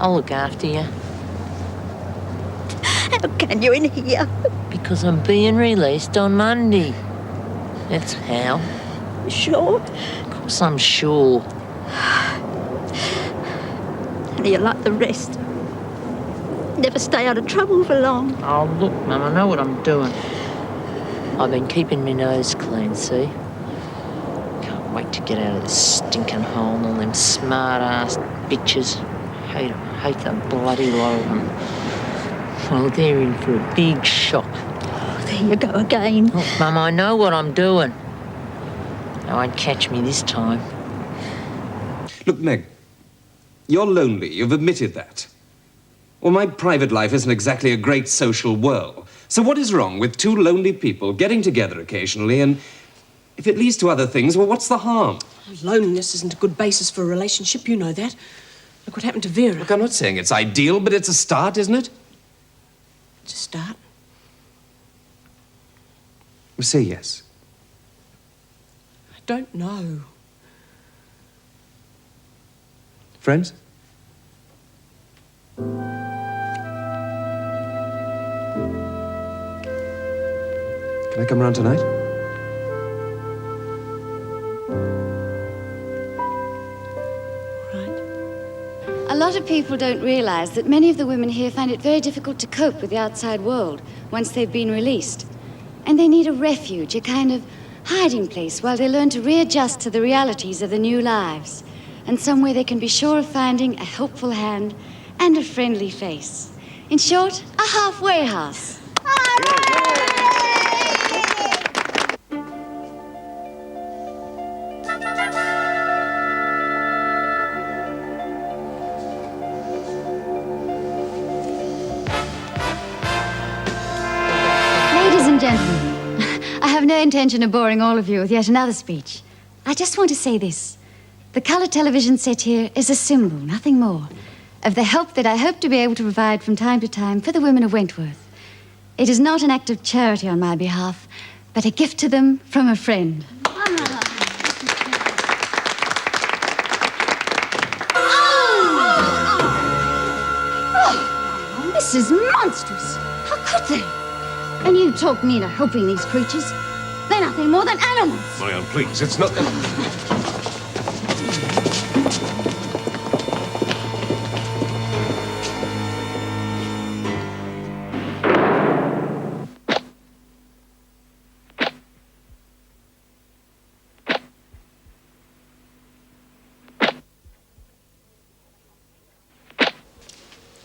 I'll look after you. How can you in here? Because I'm being released on Monday. That's how. You sure? Of course I'm sure. And you like the rest. Never stay out of trouble for long. Oh, look, Mum, I know what I'm doing. I've been keeping my nose clean, see? Can't wait to get out of this stinking hole and all them smart-ass bitches. Hate the bloody lot of them. Well, they're in for a big shock. Oh, there you go again. Look, Mum, I know what I'm doing. They won't catch me this time. Look, Meg, you're lonely. You've admitted that. Well, my private life isn't exactly a great social whirl. So what is wrong with two lonely people getting together occasionally and if it leads to other things, well, what's the harm? Loneliness isn't a good basis for a relationship, you know that. Look what happened to Vera. Look, I'm not saying it's ideal, but it's a start, isn't it? It's a start. Well, say yes. I don't know. Friends? Can I come round tonight? A lot of people don't realise that many of the women here find it very difficult to cope with the outside world once they've been released. And they need a refuge, a kind of hiding place while they learn to readjust to the realities of the new lives. And somewhere they can be sure of finding a helpful hand and a friendly face. In short, a halfway house. Ladies and gentlemen, I have no intention of boring all of you with yet another speech. I just want to say this. The colour television set here is a symbol, nothing more, of the help that I hope to be able to provide from time to time for the women of Wentworth. It is not an act of charity on my behalf, but a gift to them from a friend. Oh, this is monstrous. How could they? And you talk me into helping these creatures. They're nothing more than animals. Marianne, please, it's not...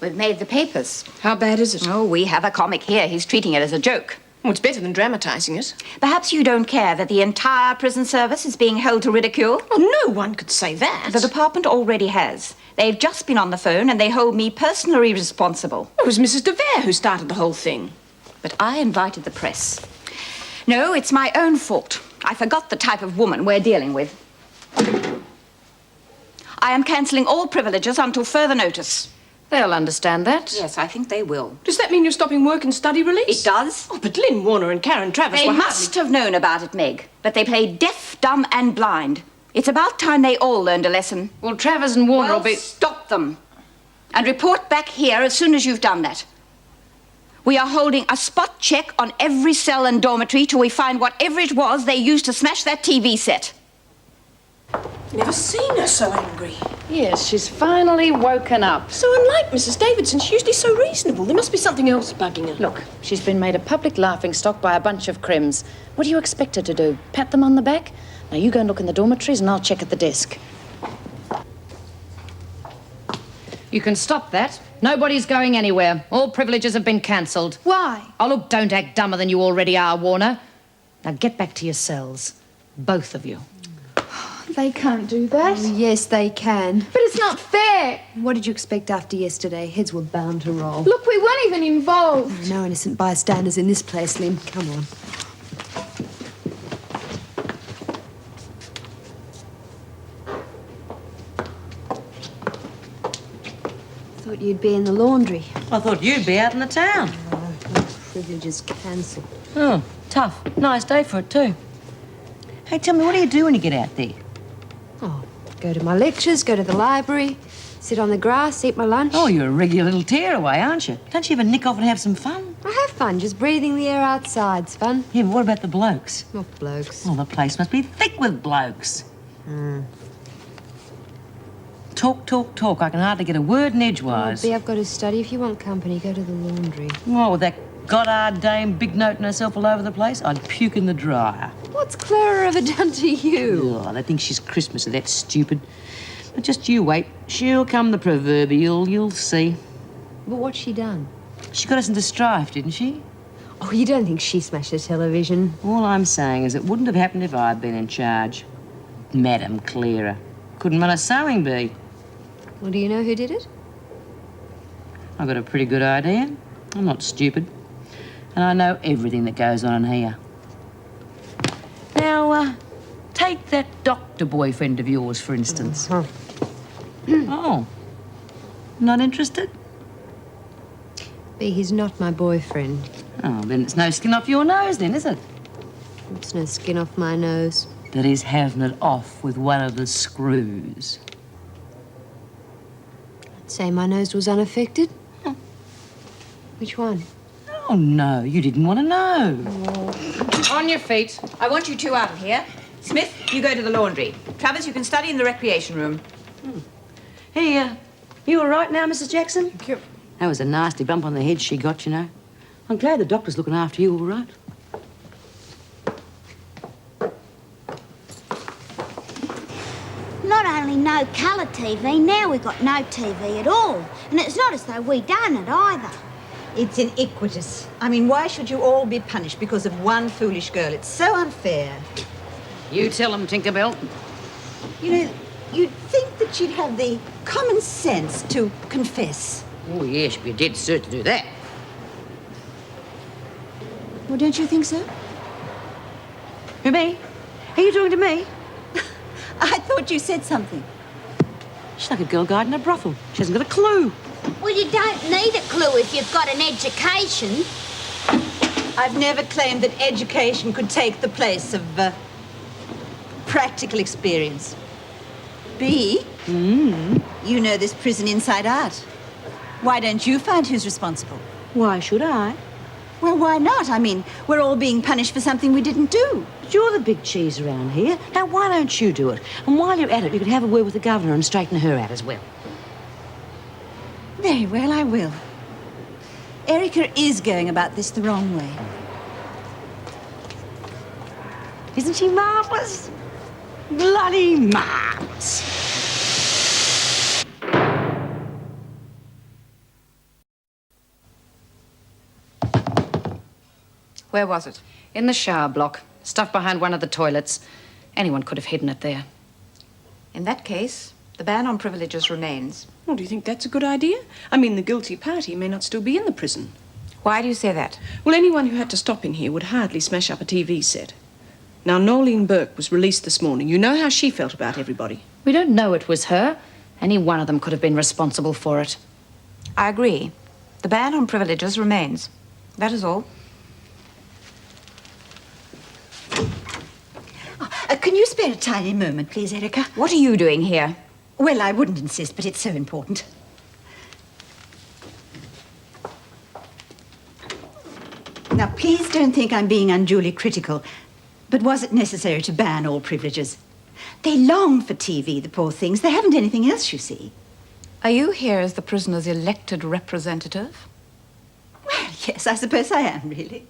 We've made the papers. How bad is it? Oh, we have a comic here. He's treating it as a joke. Well, it's better than dramatising it. Perhaps you don't care that the entire prison service is being held to ridicule? Well, no one could say that. The department already has. They've just been on the phone and they hold me personally responsible. It was Mrs. de Vere who started the whole thing. But I invited the press. No, it's my own fault. I forgot the type of woman we're dealing with. I am cancelling all privileges until further notice. They'll understand that. Yes, I think they will. Does that mean you're stopping work and study release? It does. Oh, but Lynn Warner and Karen Travis They were must have known about it, Meg. But they played deaf, dumb and blind. It's about time they all learned a lesson. Well, Travers and Warner will be... Stop them. And report back here as soon as you've done that. We are holding a spot check on every cell and dormitory till we find whatever it was they used to smash that TV set. Never seen her so angry. Yes, she's finally woken up. So unlike Mrs. Davidson, she's usually so reasonable. There must be something else bugging her. Look, she's been made a public laughingstock by a bunch of crims. What do you expect her to do? Pat them on the back? Now, you go and look in the dormitories and I'll check at the desk. You can stop that. Nobody's going anywhere. All privileges have been cancelled. Why? Oh, look, don't act dumber than you already are, Warner. Now, get back to your cells. Both of you. They can't do that. Oh, yes, they can. But it's not fair. What did you expect after yesterday? Heads were bound to roll. Look, we weren't even involved. No innocent bystanders in this place, Lim. Come on. Thought you'd be in the laundry. I thought you'd be out in the town. Oh, privileges cancelled. Oh, tough. Nice day for it, too. Hey, tell me, what do you do when you get out there? Oh, go to my lectures, go to the library, Sit on the grass, eat my lunch. Oh, you're a regular little tearaway, aren't you? Don't you ever nick off and have some fun? I have fun, just breathing the air outside's fun. Yeah, but what about the blokes? What blokes? Well, the place must be thick with blokes. Talk, talk, talk. I can hardly get a word in edgewise. Bea, I've got to study. If you want company, go to the laundry. Oh, with that Goddard dame big noting herself all over the place, I'd puke in the dryer. What's Clara ever done to you? Oh, they think she's Christmas or that stupid. But just you wait. She'll come the proverbial, you'll see. But what's she done? She got us into strife, didn't she? Oh, you don't think she smashed the television? All I'm saying is it wouldn't have happened if I'd been in charge. Madam Clara. Couldn't run a sewing bee. Well, do you know who did it? I've got a pretty good idea. I'm not stupid. And I know everything that goes on in here. Now, take that doctor boyfriend of yours, for instance. Oh. Not interested? Bea, he's not my boyfriend. Oh, then it's no skin off your nose then, is it? It's no skin off my nose. That he's having it off with one of the screws. I'd say my nose was unaffected. Which one? Oh, no, you didn't want to know. On your feet. I want you two out of here. Smith, you go to the laundry. Travers, you can study in the recreation room. Hey, you all right now, Mrs. Jackson? Thank you. That was a nasty bump on the head she got, you know. I'm glad the doctor's looking after you all right. Not only no colour TV, now we've got no TV at all. And it's not as though we done it either. It's iniquitous. I mean, why should you all be punished because of one foolish girl? It's so unfair. You tell him, Tinkerbell. You know, you'd think that she'd have the common sense to confess. Oh, yes, she'd be dead cert to do that. Well, don't you think so? Who, me? Are you talking to me? I thought you said something. She's like a girl guide in a brothel. She hasn't got a clue. Well, you don't need a clue if you've got an education. I've never claimed that education could take the place of practical experience. Bea, you know this prison inside out. Why don't you find who's responsible? Why should I? Well, why not? I mean, we're all being punished for something we didn't do. But you're the big cheese around here. Now, why don't you do it? And while you're at it, you could have a word with the governor and straighten her out as well. Very well, I will. Erica is going about this the wrong way. Isn't she marvellous? Bloody marvellous. Where was it? In the shower block, stuffed behind one of the toilets. Anyone could have hidden it there. In that case, the ban on privileges remains. Well, do you think that's a good idea? I mean, the guilty party may not still be in the prison. Why do you say that? Well, anyone who had to stop in here would hardly smash up a TV set. Now, Norleen Burke was released this morning. You know how she felt about everybody. We don't know it was her. Any one of them could have been responsible for it. I agree. The ban on privileges remains. That is all. Can you spare a tiny moment, please, Erica? What are you doing here? Well, I wouldn't insist, but it's so important. Now, please don't think I'm being unduly critical, but was it necessary to ban all privileges? They long for TV, the poor things. They haven't anything else, you see. Are you here as the prisoner's elected representative? Well, yes, I suppose I am, really.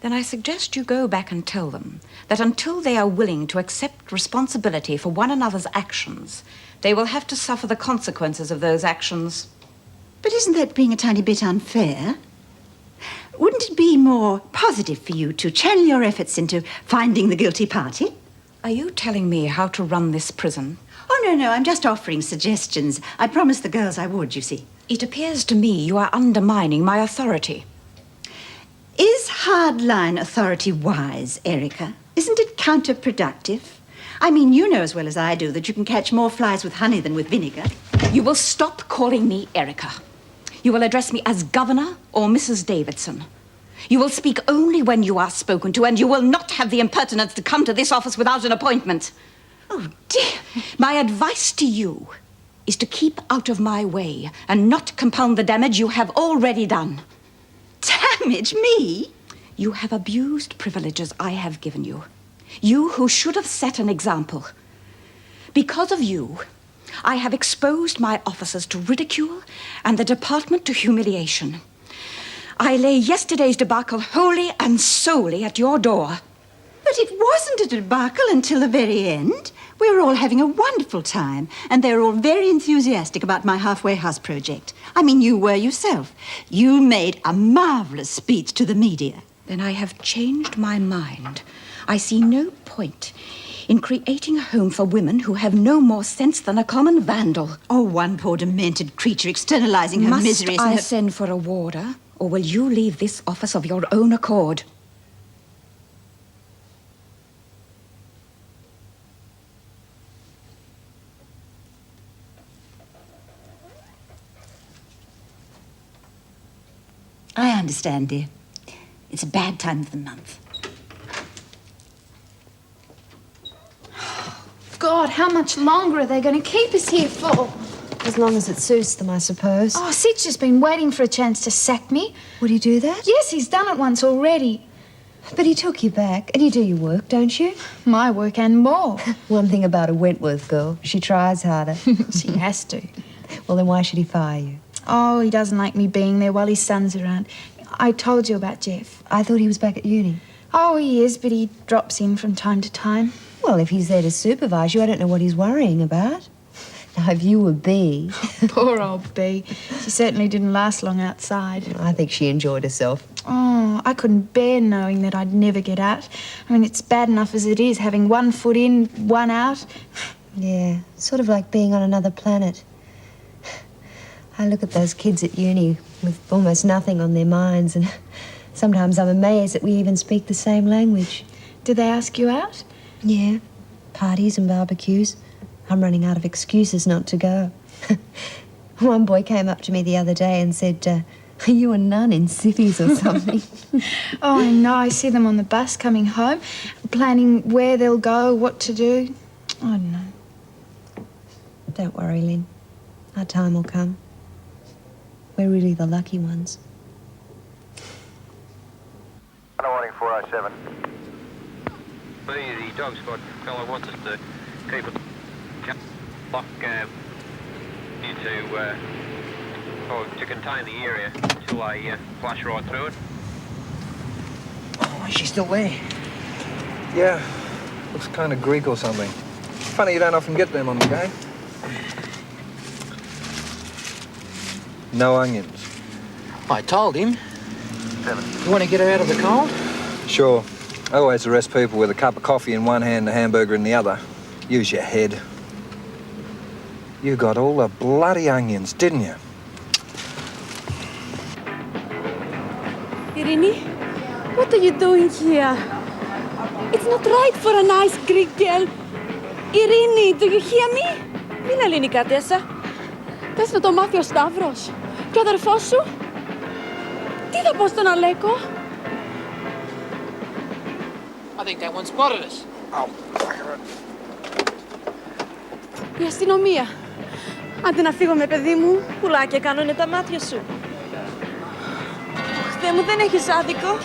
Then I suggest you go back and tell them that until they are willing to accept responsibility for one another's actions, they will have to suffer the consequences of those actions. But isn't that being a tiny bit unfair? Wouldn't it be more positive for you to channel your efforts into finding the guilty party? Are you telling me how to run this prison? Oh, no, I'm just offering suggestions. I promised the girls I would, you see. It appears to me you are undermining my authority. Is hardline authority wise, Erica? Isn't it counterproductive? I mean, you know as well as I do that you can catch more flies with honey than with vinegar. You will stop calling me Erica. You will address me as Governor or Mrs. Davidson. You will speak only when you are spoken to, and you will not have the impertinence to come to this office without an appointment. Oh, dear. My advice to you is to keep out of my way and not compound the damage you have already done. Damage me? You have abused privileges I have given you. You who should have set an example. Because of you, I have exposed my officers to ridicule and the department to humiliation. I lay yesterday's debacle wholly and solely at your door. But it wasn't a debacle until the very end. We were all having a wonderful time, and they were all very enthusiastic about my halfway house project. I mean, you were yourself. You made a marvellous speech to the media. Then I have changed my mind. I see no point in creating a home for women who have no more sense than a common vandal. Oh, one poor demented creature externalizing her miseries. Must I send for a warder, or will you leave this office of your own accord? I understand, dear. It's a bad time of the month. God, how much longer are they going to keep us here for? As long as it suits them, I suppose. Oh, Sid's just been waiting for a chance to sack me. Would he do that? Yes, he's done it once already. But he took you back, and you do your work, don't you? My work and more. One thing about a Wentworth girl, she tries harder. She has to. Well, then why should he fire you? Oh, he doesn't like me being there while his son's around. I told you about Jeff. I thought he was back at uni. Oh, he is, but he drops in from time to time. Well, if he's there to supervise you, I don't know what he's worrying about. Now, if you were Bea... Poor old Bea. She certainly didn't last long outside. I think she enjoyed herself. Oh, I couldn't bear knowing that I'd never get out. I mean, it's bad enough as it is, having one foot in, one out. Yeah, sort of like being on another planet. I look at those kids at uni with almost nothing on their minds, and sometimes I'm amazed that we even speak the same language. Do they ask you out? Yeah, parties and barbecues. I'm running out of excuses not to go. One boy came up to me the other day and said, are you a nun in cities or something? Oh, I know. I see them on the bus coming home, planning where they'll go, what to do. I don't know. Don't worry, Lynn. Our time will come. We're really the lucky ones. Underwriting 407. The dog squad fellow wants us to keep it lock to contain the area until I flush right through it. Oh, is she still there? Yeah. Looks kind of Greek or something. Funny you don't often get them on the game. No onions. I told him. You want to get her out of the cold? Sure. I always arrest people with a cup of coffee in one hand and a hamburger in the other. Use your head. You got all the bloody onions, didn't you? Irini, what are you doing here? It's not right for a nice Greek girl. Irini, do you hear me? Μίλα ελληνικά, Τέσσα. Πες να το μάθει ο Σταύρος. Και ο αδερφός σου. Τι θα πω στον Αλέκο? I think that one spotted us. Oh, Η αστυνομία. Άντε να φύγω με παιδί μου, πουλάκια κάνουνε τα μάτια σου. Θεέ μου, δεν έχεις άδικο.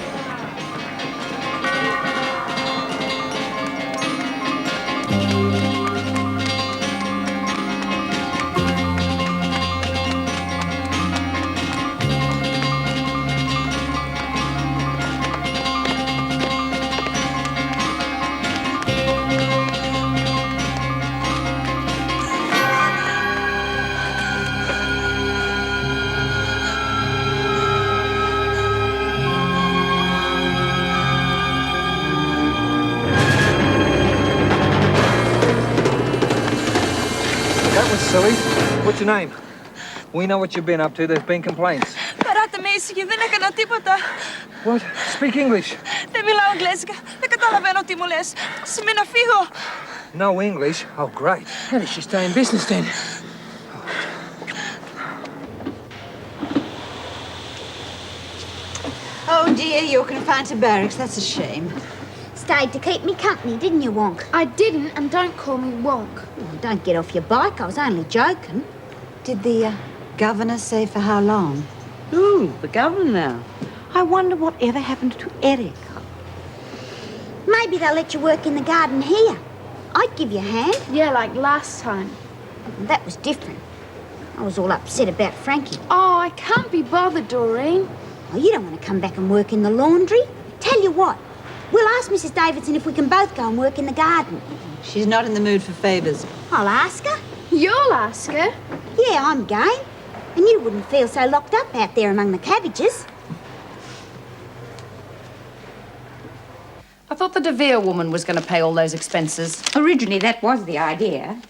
Silly. What's your name? We know what you've been up to. There's been complaints. Παράτε με ήσυχη, δεν έκανα τίποτα. What? Speak English. Δεν μιλάω αγγλέζικα. Δεν καταλαβαίνω τι μου λες. Σημαίνει να φύγω. No English? Oh, great. How does she stay in business then? Oh, dear, you're confined to barracks. That's a shame. stayed to keep me company, didn't you, Wonk? I didn't, and don't call me Wonk. Oh, don't get off your bike. I was only joking. Did the governor say for how long? Ooh, the governor now. I wonder whatever happened to Eric. Maybe they'll let you work in the garden here. I'd give you a hand. Yeah, like last time. That was different. I was all upset about Frankie. Oh, I can't be bothered, Doreen. Oh, you don't want to come back and work in the laundry? Tell you what, we'll ask Mrs. Davidson if we can both go and work in the garden. She's not in the mood for favours. I'll ask her. You'll ask her? Yeah, I'm game. And you wouldn't feel so locked up out there among the cabbages. I thought the DeVere woman was going to pay all those expenses. Originally, that was the idea.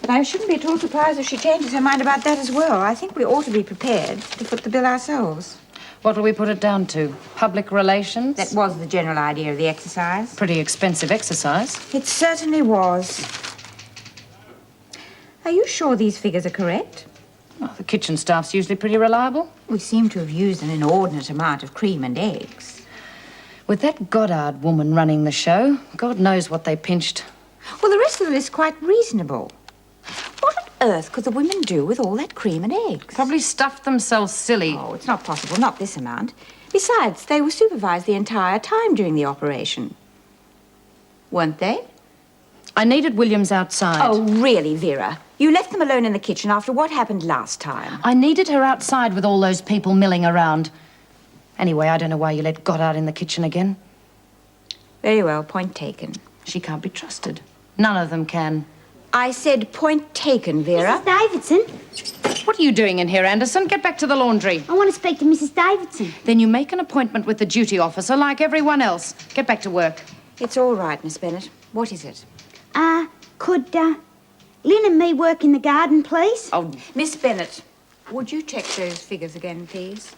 But I shouldn't be at all surprised if she changes her mind about that as well. I think we ought to be prepared to foot the bill ourselves. What will we put it down to? Public relations? That was the general idea of the exercise. Pretty expensive exercise. It certainly was. Are you sure these figures are correct? Well, the kitchen staff's usually pretty reliable. We seem to have used an inordinate amount of cream and eggs. With that Goddard woman running the show, God knows what they pinched. Well, the rest of it is quite reasonable. What on earth could the women do with all that cream and eggs? Probably stuffed themselves silly. Oh, it's not possible. Not this amount. Besides, they were supervised the entire time during the operation. Weren't they? I needed Williams outside. Oh, really, Vera? You left them alone in the kitchen after what happened last time. I needed her outside with all those people milling around. Anyway, I don't know why you let Goddard in the kitchen again. Very well, point taken. She can't be trusted. None of them can. I said point taken, Vera. Mrs. Davidson, What are you doing in here, Anderson? Get back to the laundry. I want to speak to Mrs. Davidson. Then you make an appointment with the duty officer like everyone else. Get back to work. It's all right, Miss Bennett. What is it? Could, Lynn and me work in the garden, please? Oh, Miss Bennett, would you check those figures again, please?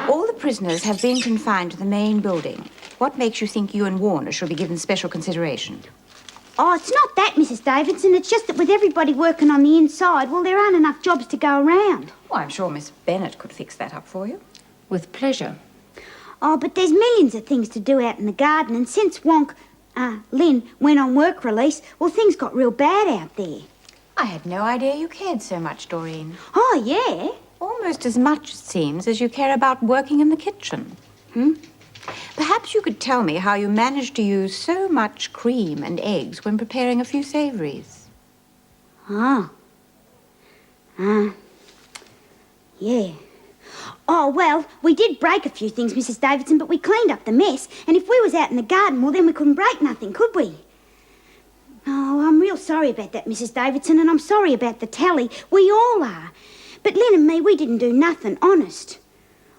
All the prisoners have been confined to the main building. What makes you think you and Warner should be given special consideration? Oh, it's not that, Mrs. Davidson. It's just that with everybody working on the inside, well, there aren't enough jobs to go around. Well, I'm sure Miss Bennett could fix that up for you. With pleasure. Oh, but there's millions of things to do out in the garden, and since Lynn went on work release, well, things got real bad out there. I had no idea you cared so much, Doreen. Oh, yeah? Almost as much, it seems, as you care about working in the kitchen. Perhaps you could tell me how you managed to use so much cream and eggs when preparing a few savouries. Yeah. Oh, well, we did break a few things, Mrs. Davidson, but we cleaned up the mess. And if we was out in the garden, well, then we couldn't break nothing, could we? Oh, I'm real sorry about that, Mrs. Davidson, and I'm sorry about the tally. We all are. But Lynn and me, we didn't do nothing, honest.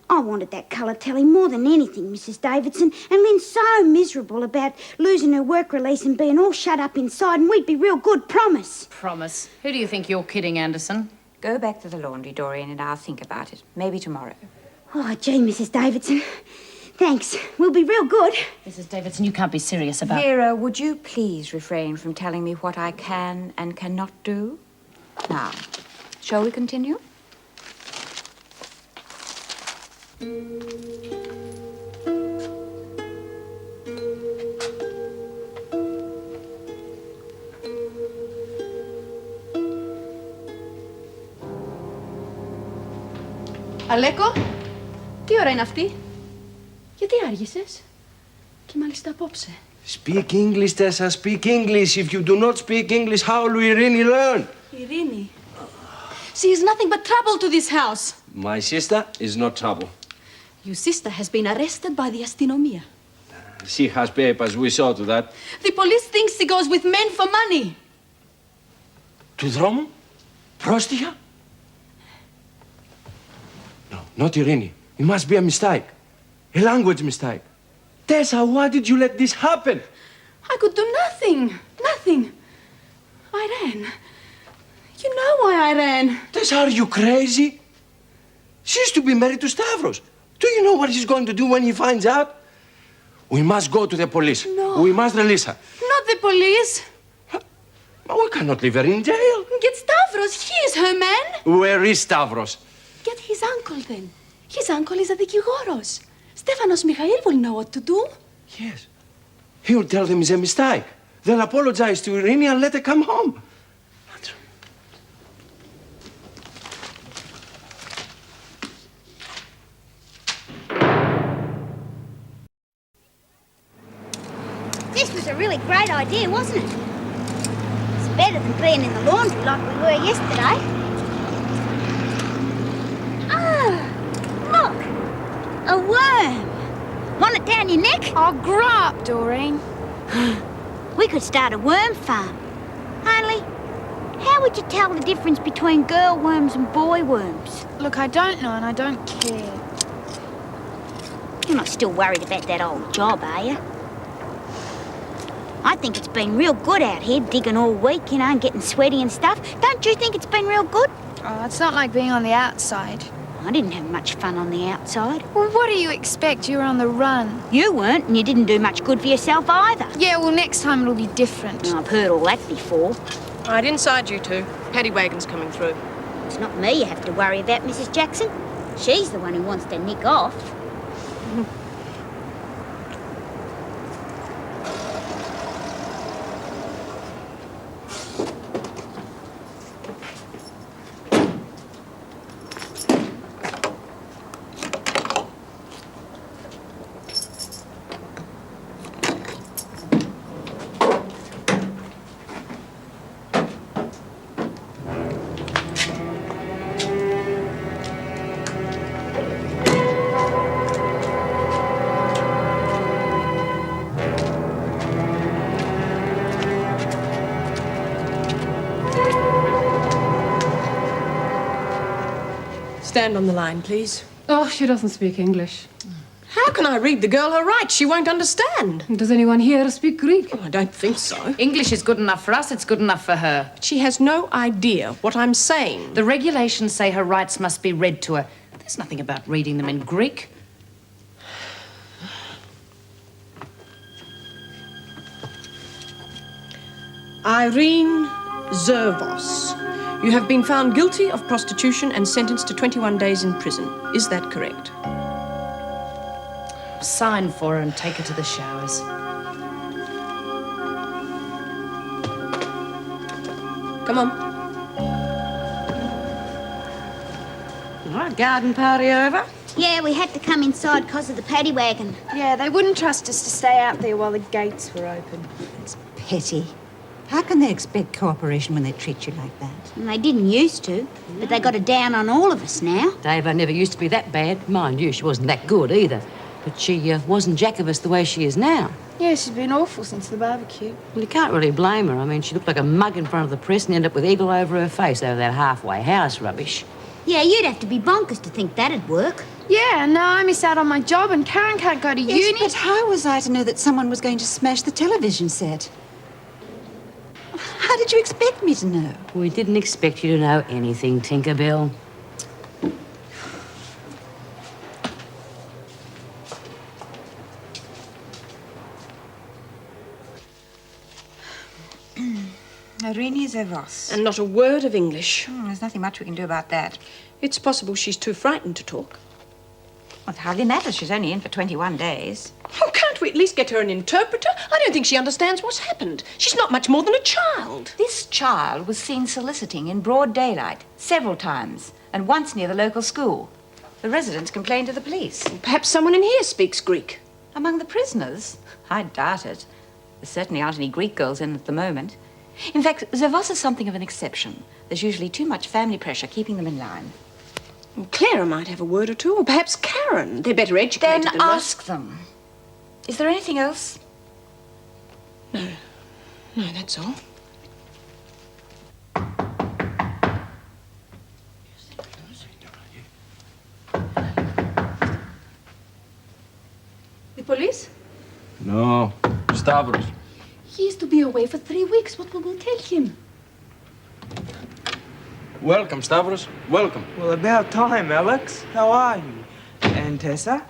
I wanted that colour tally more than anything, Mrs. Davidson, and Lynn's so miserable about losing her work release and being all shut up inside, and we'd be real good, promise. Promise. Who do you think you're kidding, Anderson? Go back to the laundry, Doreen, and I'll think about it. Maybe tomorrow. Oh, gee, Mrs. Davidson. Thanks. We'll be real good. Mrs. Davidson, you can't be serious about... Vera, would you please refrain from telling me what I can and cannot do? Now, shall we continue? Αλέκο, τι ώρα είναι αυτή? Γιατί άργησες? Και μάλιστα απόψε. Speak English, Tessa. Speak English. If you do not speak English, how will we really learn? Ειρήνη. She is nothing but trouble to this house. My sister is not trouble. Your sister has been arrested by the αστυνομία. She has papers. We saw to that. The police thinks she goes with men for money. Του δρόμου? Πρόστιχα? No, not Irene. It must be a mistake. A language mistake. Tessa, why did you let this happen? I could do nothing. Nothing. I ran. You know why I ran. Tessa, are you crazy? She used to be married to Stavros. Do you know what he's going to do when he finds out? We must go to the police. No. We must release her. Not the police. But we cannot leave her in jail. Get Stavros. He is her man. Where is Stavros? Get his uncle then. His uncle is a δικηγόρος. Stefanos Mikhail will know what to do. Yes, He'll tell them it's a mistake. They'll apologize to Irene and let her come home. This was a really great idea, wasn't it? It's better than being in the laundry like we were yesterday. Ah, look! A worm! Want it down your neck? Oh, grow up, Doreen. We could start a worm farm. Only, how would you tell the difference between girl worms and boy worms? Look, I don't know and I don't care. You're not still worried about that old job, are you? I think it's been real good out here, digging all week, you know, and getting sweaty and stuff. Don't you think it's been real good? Oh, it's not like being on the outside. I didn't have much fun on the outside. Well, what do you expect? You were on the run. You weren't, and you didn't do much good for yourself either. Yeah, well, next time it'll be different. I've heard all that before. Right inside, you two. Paddy wagon's coming through. It's not me you have to worry about, Mrs. Jackson. She's the one who wants to nick off. Stand on the line, please. Oh, she doesn't speak English. How can I read the girl her rights? She won't understand. Does anyone here speak Greek? Oh, I don't think so. English is good enough for us, it's good enough for her. She has no idea what I'm saying. The regulations say her rights must be read to her. There's nothing about reading them in Greek. Irene Zervos. You have been found guilty of prostitution and sentenced to 21 days in prison. Is that correct? Sign for her and take her to the showers. Come on. All right, garden party over? Yeah, we had to come inside because of the paddy wagon. Yeah, they wouldn't trust us to stay out there while the gates were open. It's petty. How can they expect cooperation when they treat you like that? And they didn't used to, but they got it down on all of us now. Dava never used to be that bad. Mind you, she wasn't that good either. But she wasn't Jacobus the way she is now. Yeah, she's been awful since the barbecue. Well, you can't really blame her. I mean, she looked like a mug in front of the press and ended up with eagle over her face over that halfway house rubbish. Yeah, you'd have to be bonkers to think that'd work. Yeah, and now I miss out on my job and Karen can't go to uni. But how was I to know that someone was going to smash the television set? How did you expect me to know? We didn't expect you to know anything, Tinkerbell. Irene Zervos. And not a word of English. There's nothing much we can do about that. It's possible she's too frightened to talk. Well, it hardly matters. She's only in for 21 days. Oh, can't we at least get her an interpreter? I don't think she understands what's happened. She's not much more than a child. This child was seen soliciting in broad daylight several times, and once near the local school. The residents complained to the police. Perhaps someone in here speaks Greek. Among the prisoners? I doubt it. There certainly aren't any Greek girls in at the moment. In fact, Zervos is something of an exception. There's usually too much family pressure keeping them in line. Well, Clara might have a word or two, or perhaps Karen. They're better educated Then than ask them. Is there anything else? No. No, that's all. The police? No, Stavros. He is to be away for 3 weeks. What will we tell him? Welcome, Stavros. Welcome. Well, about time, Alex. How are you? And Tessa?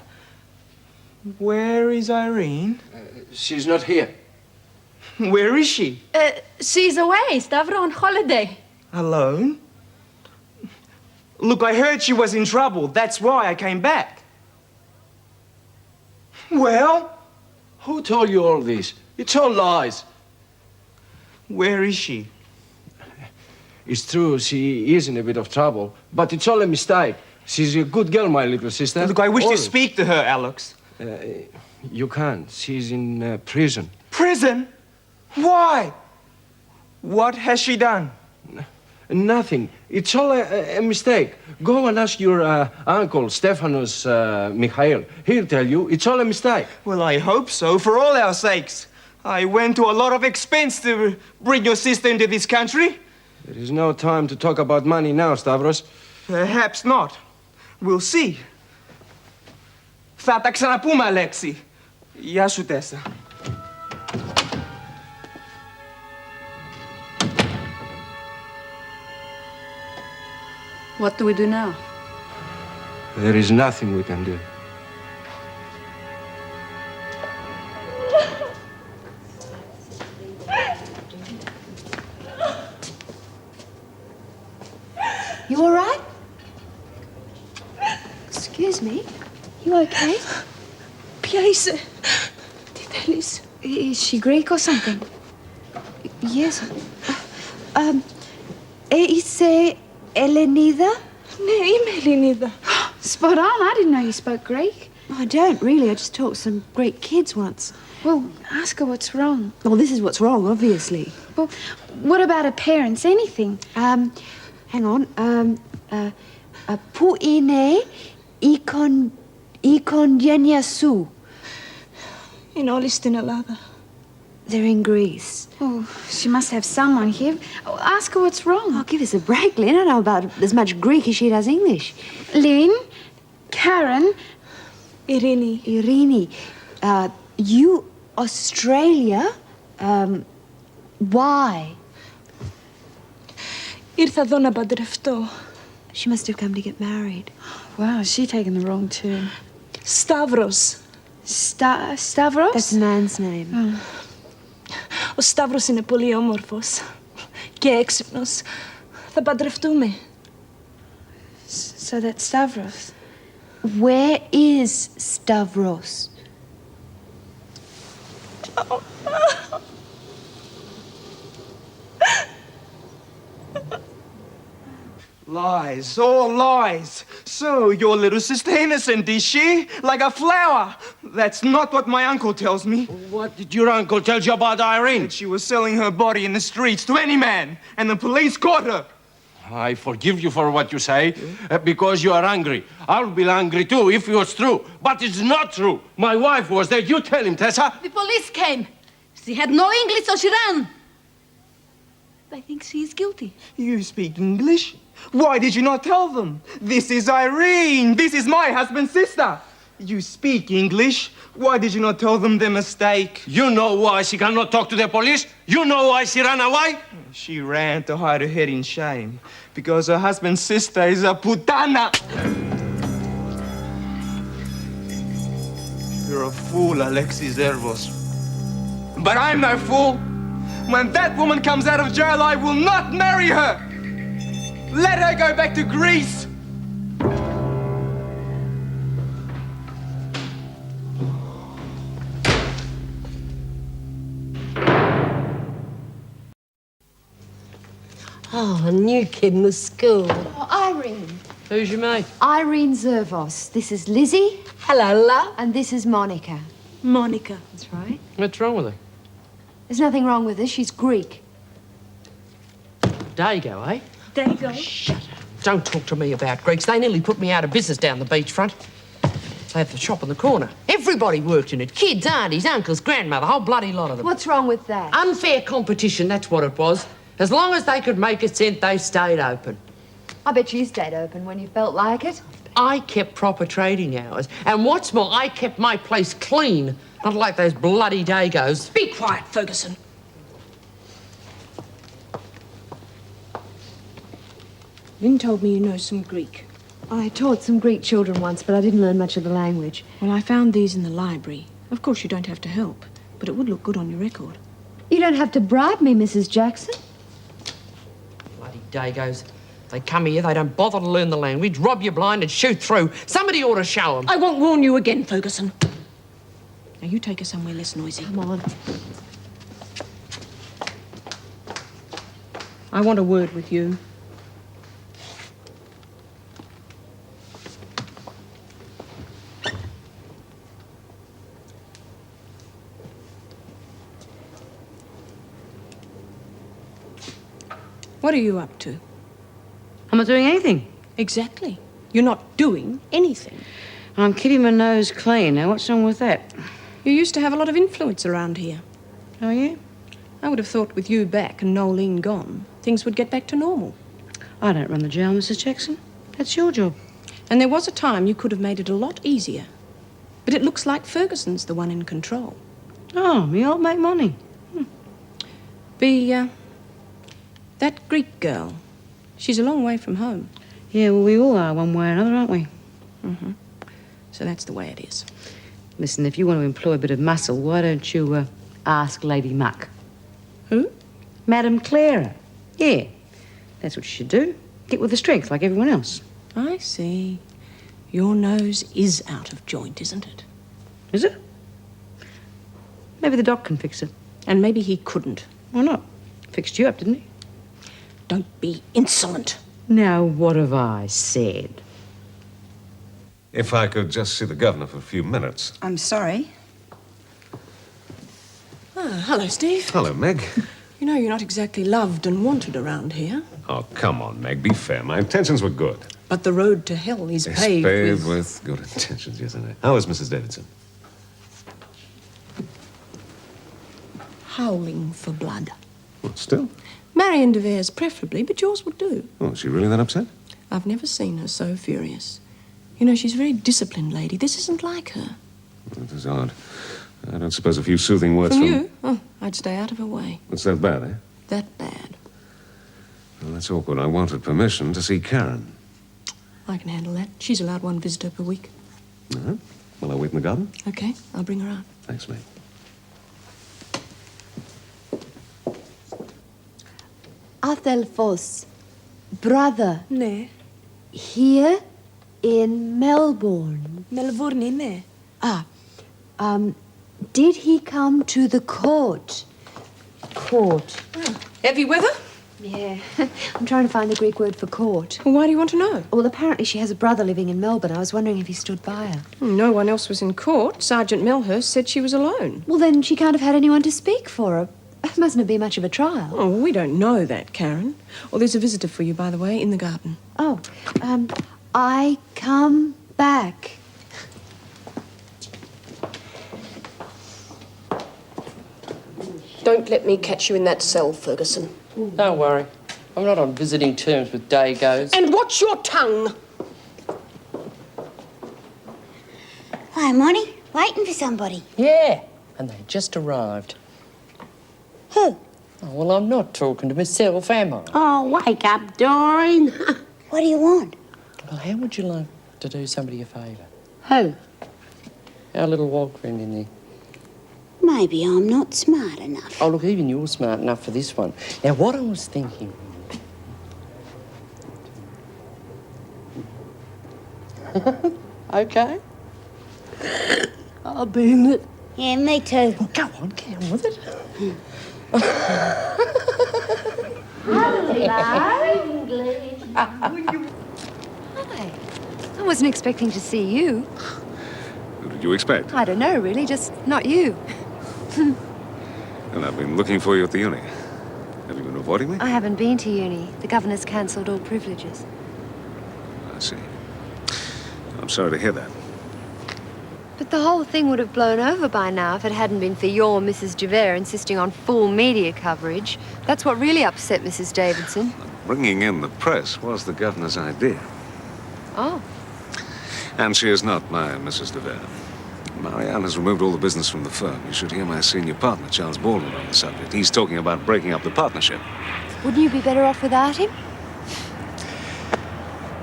Where is Irene? She's not here. Where is she? She's away, Stavro, on holiday. Alone? Look, I heard she was in trouble. That's why I came back. Well, Who told you all this? It's all lies. Where is she? It's true, she is in a bit of trouble, but it's all a mistake. She's a good girl, my little sister. Look, I wish to Always. speak to her, Alex. You can't. She's in prison. Prison? Why? What has she done? Nothing. It's all a mistake. Go and ask your uncle, Stefanos Mikhail. He'll tell you it's all a mistake. Well, I hope so, for all our sakes. I went to a lot of expense to bring your sister into this country. There is no time to talk about money now, Stavros. Perhaps not. We'll see. Θα τα ξαναπούμε, Αλέξη. Γεια σου, Τέσσα. What do we do now? There is nothing we can do. You all right? Excuse me. You okay? Ποια είσαι? Τι θέλεις? Is she Greek or something? Yes. Είσαι Ελληνίδα? Ναι, είμαι Ελληνίδα. Spot on. I didn't know you spoke Greek. I don't really. I just taught some Greek kids once. Well, ask her what's wrong. Well, this is what's wrong, obviously. Well, what about her parents? Anything? Hang on. Πού είναι η οικογένεια σου? Είναι όλοι στην Ελλάδα. They're in Greece. Oh, she must have someone here. Oh, ask her what's wrong. Oh, give us a break, Lynn. I know about as much Greek as she does English. Lynn, Karen, Ειρήνη. Irini, you Australia? Why? Ήρθα εδώ να παντρευτώ. She must have come to get married. Wow, is she taking the wrong turn? Σταύρος. Stavros? That's a man's name. Oh. Ο Σταύρος είναι πολύ όμορφος και έξυπνος. Θα παντρευτούμε. So that's Stavros. Where is Stavros? Lies, all lies. So, your little sister innocent, is she? Like a flower? That's not what my uncle tells me. What did your uncle tell you about Irene? That she was selling her body in the streets to any man, and the police caught her. I forgive you for what you say, because you are angry. I'll be angry too if it was true. But it's not true. My wife was there. You tell him, Tessa. The police came. She had no English, so she ran. I think she is guilty. You speak English? Why did you not tell them? This is Irene. This is my husband's sister. You speak English. Why did you not tell them their mistake? You know why she cannot talk to the police? You know why she ran away? She ran to hide her head in shame because her husband's sister is a putana. You're a fool, Alexis Zervos. But I'm no fool. When that woman comes out of jail, I will not marry her. Let her go back to Greece. Oh, a new kid in the school. Oh, Irene. Who's your mate? Irene Zervos. This is Lizzie. Hello, love. And this is Monica. Monica. That's right. What's wrong with her? There's nothing wrong with her. She's Greek. Dago, eh? Dago. Don't talk to me about Greeks. They nearly put me out of business down the beachfront. They had the shop on the corner. Everybody worked in it. Kids, aunties, uncles, grandmother, whole bloody lot of them. What's wrong with that? Unfair competition, that's what it was. As long as they could make a cent, they stayed open. I bet you stayed open when you felt like it. I kept proper trading hours. And what's more, I kept my place clean. Not like those bloody Dagos. Be quiet, Ferguson. Lynn told me you know some Greek. I taught some Greek children once, but I didn't learn much of the language. Well, I found these in the library. Of course, you don't have to help, but it would look good on your record. You don't have to bribe me, Mrs. Jackson. Bloody Dagos. They come here, they don't bother to learn the language, rob you blind and shoot through. Somebody ought to show them. I won't warn you again, Ferguson. Now, you take her somewhere less noisy. Come on. I want a word with you. What are you up to? I'm not doing anything. Exactly. You're not doing anything. I'm keeping my nose clean. Now, what's wrong with that? You used to have a lot of influence around here. Oh, yeah? I would have thought with you back and Nolene gone, things would get back to normal. I don't run the jail, Mrs. Jackson. That's your job. And there was a time you could have made it a lot easier. But it looks like Ferguson's the one in control. Oh, me old mate Monty. That Greek girl, she's a long way from home. Yeah, well, we all are one way or another, aren't we? Mm-hmm. So that's the way it is. Listen, if you want to employ a bit of muscle, why don't you ask Lady Muck? Who? Madam Clara. Yeah, that's what you should do. Get with the strength like everyone else. I see. Your nose is out of joint, isn't it? Is it? Maybe the doc can fix it. And maybe he couldn't. Why not? Fixed you up, didn't he? Don't be insolent. Now, what have I said? If I could just see the governor for a few minutes. I'm sorry. Hello, Steve. Hello, Meg. You know, you're not exactly loved and wanted around here. Oh, come on, Meg. Be fair. My intentions were good. But the road to hell is It's paved with good intentions, yes, I know. How is Mrs. Davidson? howling for blood. What, still? Marion de Vere's preferably, but yours would do. Oh, is she really that upset? I've never seen her so furious. You know, she's a very disciplined lady. This isn't like her. That is odd. I don't suppose a few soothing words From from... you? Oh, I'd stay out of her way. It's that bad, eh? That bad. Well, that's awkward. I wanted permission to see Karen. I can handle that. She's allowed one visitor per week. All right. Will I wait in the garden? Okay, I'll bring her out. Thanks, mate. Athelfos, brother. Ναι. Here in Melbourne. Melbourne είναι. Did he come to the court? Court. Heavy weather? Yeah. I'm trying to find the Greek word for court. Well, why do you want to know? Well, apparently she has a brother living in Melbourne. I was wondering if he stood by her. No one else was in court. Sergeant Melhurst said she was alone. Well, then she can't have had anyone to speak for her. It mustn't have been much of a trial. Oh, we don't know that, Karen. Oh, there's a visitor for you, by the way, in the garden. Oh, I come back. Don't let me catch you in that cell, Ferguson. Don't worry. I'm not on visiting terms with Dagos. And watch your tongue! Hi, Monty. Waiting for somebody. Yeah, and they just arrived. Who? Oh, well, I'm not talking to myself, am I? Oh, wake up, Doreen. What do you want? Well, how would you like to do somebody a favour? Who? Our little wild friend in there. Maybe I'm not smart enough. Oh, look, even you're smart enough for this one. Now, what I was thinking... Okay. I'll be in it. Yeah, me too. Well, go on, get on with it. Hi. I wasn't expecting to see you. Who did you expect? I don't know, really, just not you. Well, I've been looking for you at the uni. Have you been avoiding me? I haven't been to uni. The governor's cancelled all privileges. I see. I'm sorry to hear that. But the whole thing would have blown over by now if it hadn't been for your Mrs. Javert insisting on full media coverage. That's what really upset Mrs. Davidson. Bringing in the press was the governor's idea. Oh. And she is not my Mrs. DeVere. Marianne has removed all the business from the firm. You should hear my senior partner, Charles Baldwin, on the subject. He's talking about breaking up the partnership. Wouldn't you be better off without him?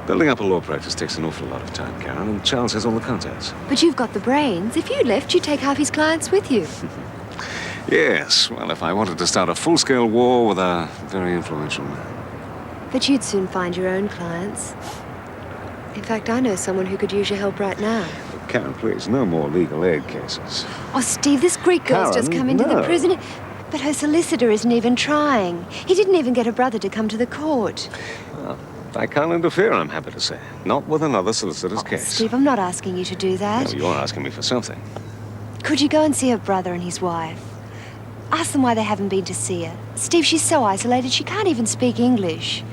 Building up a law practice takes an awful lot of time, Karen, and Charles has all the contacts. But you've got the brains. If you left, you'd take half his clients with you. Yes, well, if I wanted to start a full-scale war with a very influential man. But you'd soon find your own clients. In fact, I know someone who could use your help right now. Karen, please, no more legal aid cases. Oh, Steve, this Greek girl's just Karen, come into the no. prison. But her solicitor isn't even trying. He didn't even get her brother to come to the court. Well, I can't interfere, I'm happy to say. Not with another solicitor's case. Steve, I'm not asking you to do that. No, you're asking me for something. Could you go and see her brother and his wife? Ask them why they haven't been to see her. Steve, she's so isolated, she can't even speak English.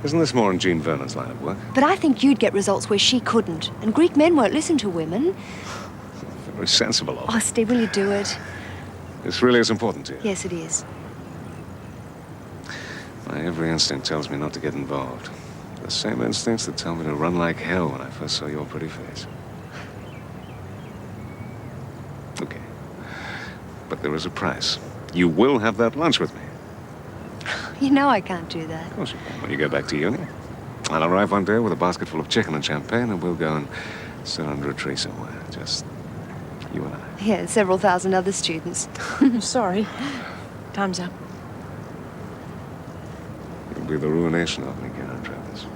Isn't this more in Jean Vernon's line of work? But I think you'd get results where she couldn't. And Greek men won't listen to women. Very sensible of Oh, Steve, will you do it? This really is important to you. Yes, it is. My every instinct tells me not to get involved. The same instincts that tell me to run like hell when I first saw your pretty face. Okay. But there is a price. You will have that lunch with me. You know I can't do that. Of course you can. When you go back to uni, I'll arrive one day with a basket full of chicken and champagne, and we'll go and sit under a tree somewhere. Just you and I. Yeah, and several thousand other students. Sorry. Time's up. It'll be the ruination of me, Karen Travers.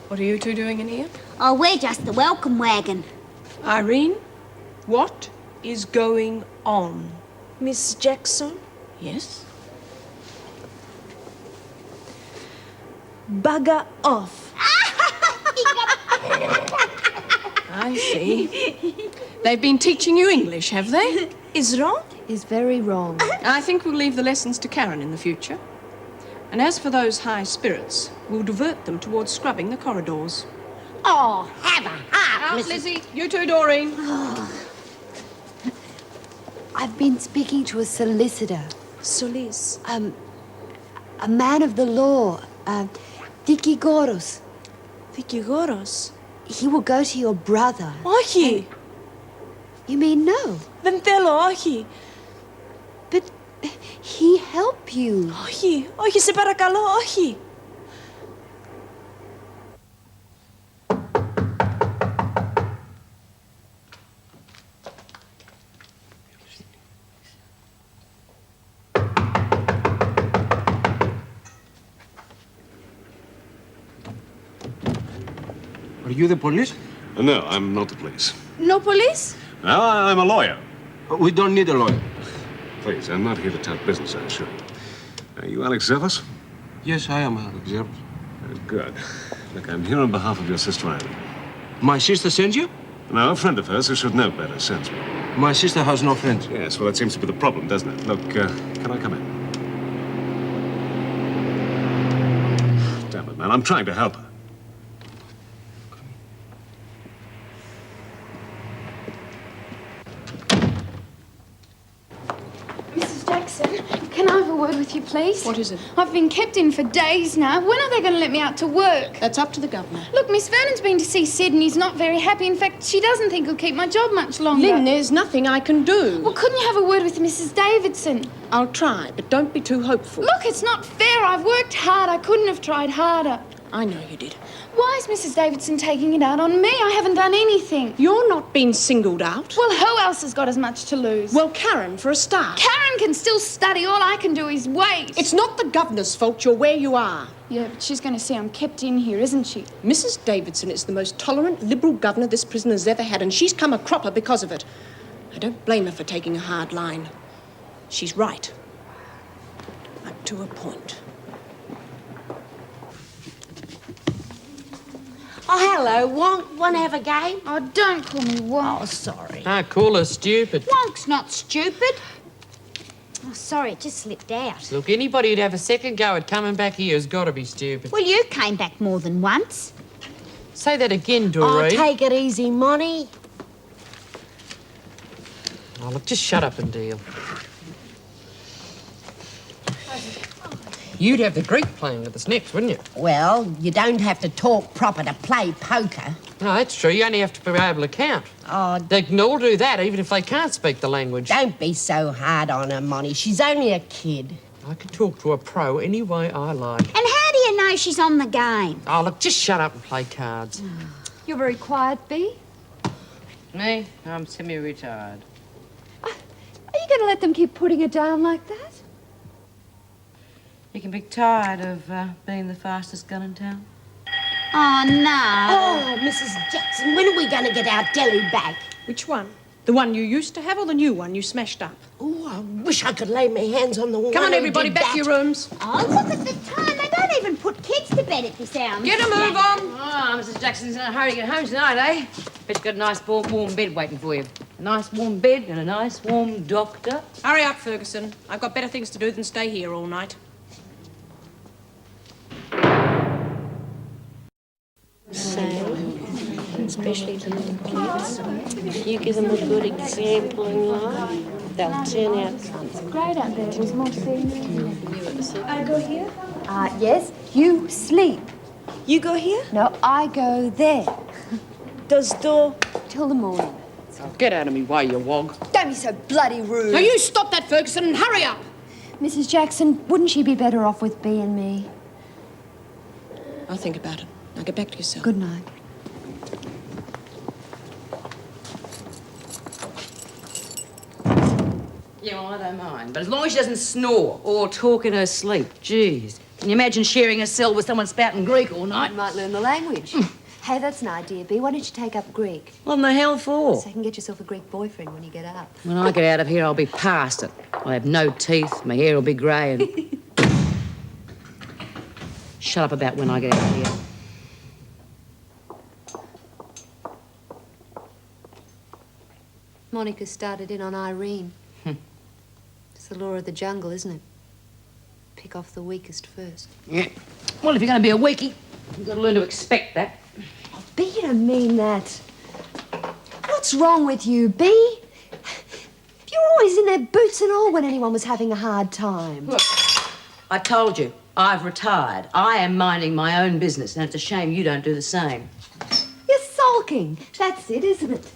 What are you two doing in here? Oh, we're just the welcome wagon. Irene, what is going on? Miss Jackson? Yes? Bugger off. I see. They've been teaching you English, have they? Is wrong? Is very wrong. I think we'll leave the lessons to Karen in the future. And as for those high spirits, we'll divert them towards scrubbing the corridors. Oh, have a heart, Out, Mrs. Lizzie. You too, Doreen. I've been speaking to a solicitor. Solis. A man of the law. Dikigoros. Dikigoros? He will go to your brother. Όχι. You mean no? Δεν θέλω, όχι. But he helped you. Όχι, όχι, σε παρακαλώ, όχι. Are you the police? No, I'm not the police. No police? No, I'm a lawyer. We don't need a lawyer. Please, I'm not here to talk business, I assure you. Are you Alex Zervas? Yes, I am Alex Zervas. Good. Look, I'm here on behalf of your sister Irene. My sister sends you? No, a friend of hers who should know better sends me. My sister has no friends. Yes, well, that seems to be the problem, doesn't it? Look, can I come in? Damn it, man, I'm trying to help her. Mrs. Jackson, can I have a word with you, please? What is it? I've been kept in for days now. When are they going to let me out to work? That's up to the governor. Look, Miss Vernon's been to see Sid and he's not very happy. In fact, she doesn't think he'll keep my job much longer. Lynn, there's nothing I can do. Well, couldn't you have a word with Mrs. Davidson? I'll try, but don't be too hopeful. Look, it's not fair. I've worked hard. I couldn't have tried harder. I know you did. Why is Mrs. Davidson taking it out on me? I haven't done anything. You're not being singled out. Well, who else has got as much to lose? Well, Karen, for a start. Karen can still study. All I can do is wait. It's not the governor's fault you're where you are. Yeah, but she's going to see I'm kept in here, isn't she? Mrs. Davidson is the most tolerant, liberal governor this prison has ever had, and she's come a cropper because of it. I don't blame her for taking a hard line. She's right. Up to a point. Oh, hello, Wonk. Want to have a game? Oh, don't call me Wonk. Oh, sorry. Ah, call her stupid. Wonk's not stupid. Oh, sorry, it just slipped out. Look, anybody who'd have a second go at coming back here has got to be stupid. Well, you came back more than once. Say that again, Oh, Doreen. take it easy, Monty. Oh, look, just shut up and deal. You'd have the Greek playing with us next, wouldn't you? Well, you don't have to talk proper to play poker. No, that's true. You only have to be able to count. Oh, They can all do that, even if they can't speak the language. don't be so hard on her, Monty. She's only a kid. I can talk to a pro any way I like. And how do you know she's on the game? Oh, look, just shut up and play cards. You're very quiet, Bea. Me? I'm semi-retired. Are you going to let them keep putting it down like that? You can be tired of being the fastest gun in town. Oh, no. Oh, Mrs. Jackson, when are we going to get our deli back? Which one? The one you used to have or the new one you smashed up? Oh, I wish I could lay my hands on the one. Come on, who everybody, did back that. to your rooms. Oh, look at the time. They don't even put kids to bed at this hour. Get a Mrs. move on! Oh, Mrs. Jackson's in a hurry to get home tonight, eh? Bet you've got a nice warm bed waiting for you. A nice warm bed and a nice warm doctor. Hurry up, Ferguson. I've got better things to do than stay here all night. Especially to little kids. If you give them a good example in life, they'll turn out something. Great out there. It was more scenery. I go here? Yes. You sleep. You go here? No, I go there. Does door... Till the morning. Get out of me way, you wog. Don't be so bloody rude. Now you stop that, Ferguson, and hurry up! Mrs. Jackson, wouldn't she be better off with B and me? I'll think about it. Now get back to yourself. Good night. Yeah, well, I don't mind. But as long as she doesn't snore or talk in her sleep. Jeez. Can you imagine sharing a cell with someone spouting Greek all night? You might learn the language. Hey, that's an idea, B. Why don't you take up Greek? What in the hell for? So you can get yourself a Greek boyfriend when you get up. When I get out of here, I'll be past it. I'll have no teeth, my hair will be grey and... Shut up about when I get out of here. Monica started in on Irene. It's the law of the jungle, isn't it? Pick off the weakest first. Yeah. Well, if you're going to be a weakie, you've got to learn to expect that. B, you don't mean that. What's wrong with you, B? You're always in their boots and all when anyone was having a hard time. Look, I told you, I've retired. I am minding my own business, and it's a shame you don't do the same. You're sulking. That's it, isn't it?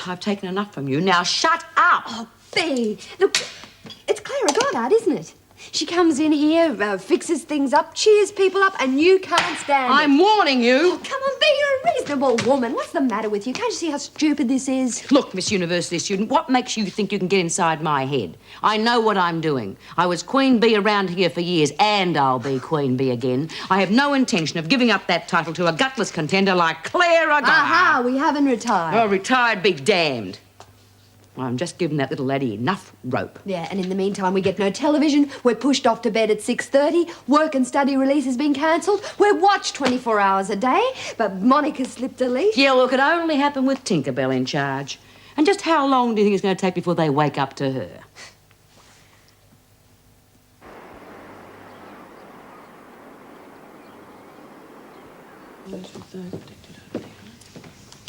I've taken enough from you. Now shut up! Oh, B, look, it's Clara Goddard, isn't it? She comes in here, fixes things up, cheers people up, and you can't stand it. I'm warning you. Oh, come on, B, you're a reasonable woman. What's the matter with you? Can't you see how stupid this is? Look, Miss University student, what makes you think you can get inside my head? I know what I'm doing. I was Queen Bee around here for years, and I'll be Queen Bee again. I have no intention of giving up that title to a gutless contender like Clara Goddard. Aha, we haven't retired. Oh, retired be damned. I'm just giving that little laddie enough rope. Yeah, and in the meantime, we get no television. We're pushed off to bed at 6:30. Work and study release has been cancelled. We're watched 24 hours a day. But Monica slipped a leash. Yeah, well, it could only happen with Tinkerbell in charge. And just how long do you think it's going to take before they wake up to her?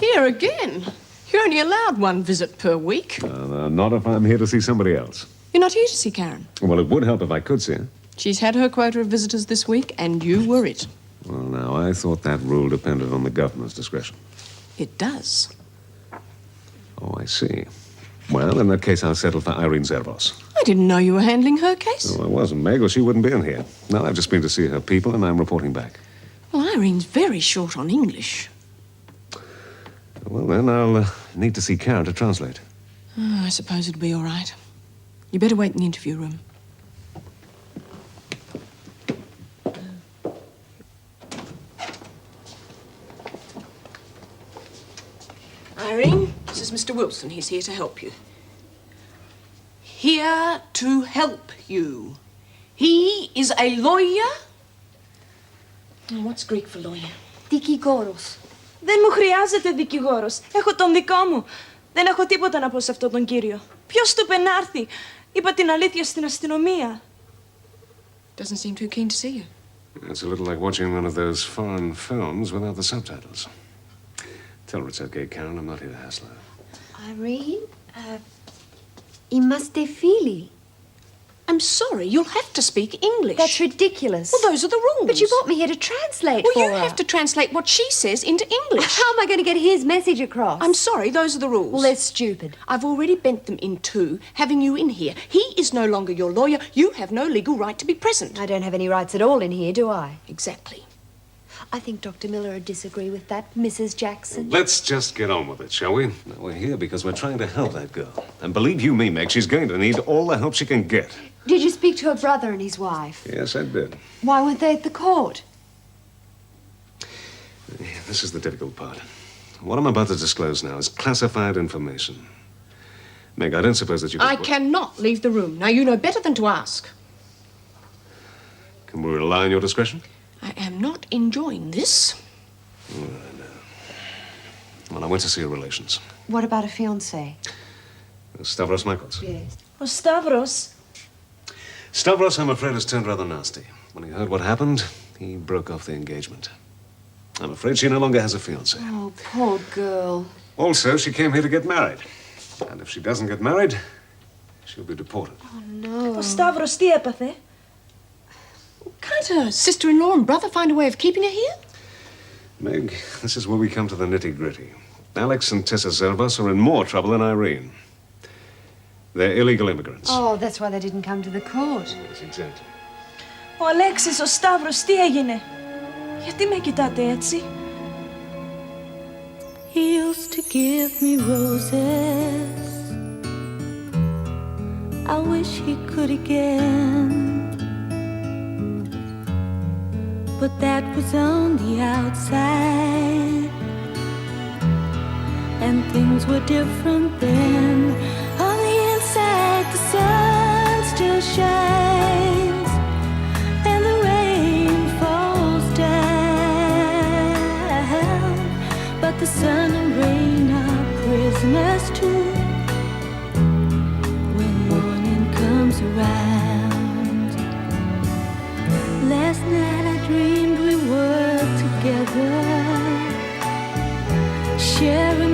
Here again. You're only allowed one visit per week. Not if I'm here to see somebody else. You're not here to see Karen. Well, it would help if I could see her. She's had her quota of visitors this week, and you were it. Well, now, I thought that rule depended on the governor's discretion. It does. Oh, I see. Well, in that case, I'll settle for Irene Zervos. I didn't know you were handling her case. Oh, I wasn't, Meg, or she wouldn't be in here. No, I've just been to see her people, and I'm reporting back. Well, Irene's very short on English. Well, then, I'll need to see Karen to translate. Oh, I suppose it'll be all right. You better wait in the interview room. Irene, this is Mr. Wilson. He's here to help you. Here to help you. He is a lawyer. Oh, what's Greek for lawyer? Δικηγόρος. Δεν μου χρειάζεται δικηγόρος. Έχω τον δικό μου. Δεν έχω τίποτα να πω σε αυτόν τον κύριο. Ποιος του είπε να έρθει? Είπα την αλήθεια στην αστυνομία. Doesn't seem too keen to see you. It's a little like watching one of those foreign films without the subtitles. Tell her it's okay, Karen. I'm not here to hassle her. Irene, είμαστε φίλοι. I'm sorry, you'll have to speak English. That's ridiculous. Well, those are the rules. But you brought me here to translate well, for you her. have to translate what she says into English. How am I going to get his message across? I'm sorry, those are the rules. Well, they're stupid. I've already bent them in two, having you in here. He is no longer your lawyer. You have no legal right to be present. I don't have any rights at all in here, do I? Exactly. I think Dr. Miller would disagree with that, Mrs. Jackson. Let's just get on with it, shall we? Now, we're here because we're trying to help that girl. And believe you me, Meg, she's going to need all the help she can get. Did you speak to her brother and his wife? Yes, I did. Why weren't they at the court? This is the difficult part. What I'm about to disclose now is classified information. Meg, I don't suppose that you... I cannot leave the room. Now, you know better than to ask. Can we rely on your discretion? I am not enjoying this. Oh, I know. Well, I went to see her relations. What about a fiancé? Stavros Michaels. Yes. Oh, Stavros. Stavros, I'm afraid, has turned rather nasty. When he heard what happened, he broke off the engagement. I'm afraid she no longer has a fiancé. Oh, poor girl. Also, she came here to get married. And if she doesn't get married, she'll be deported. No. Oh, Stavros, τι έπαθε? Can't her sister-in-law and brother find a way of keeping her here? Meg, this is where we come to the nitty-gritty. Alex and Tessa Zervas are in more trouble than Irene. They're illegal immigrants. Oh, that's why they didn't come to the court. Yes, exactly. Ο Αλέξης, ο Σταύρος, τι έγινε? Γιατί με κοιτάτε έτσι? He used to give me roses. I wish he could again. But that was on the outside, and things were different then. On the inside, the sun still shines, and the rain falls down. But the sun and rain are prisoners too when morning comes around. Last night I dreamed we were together, sharing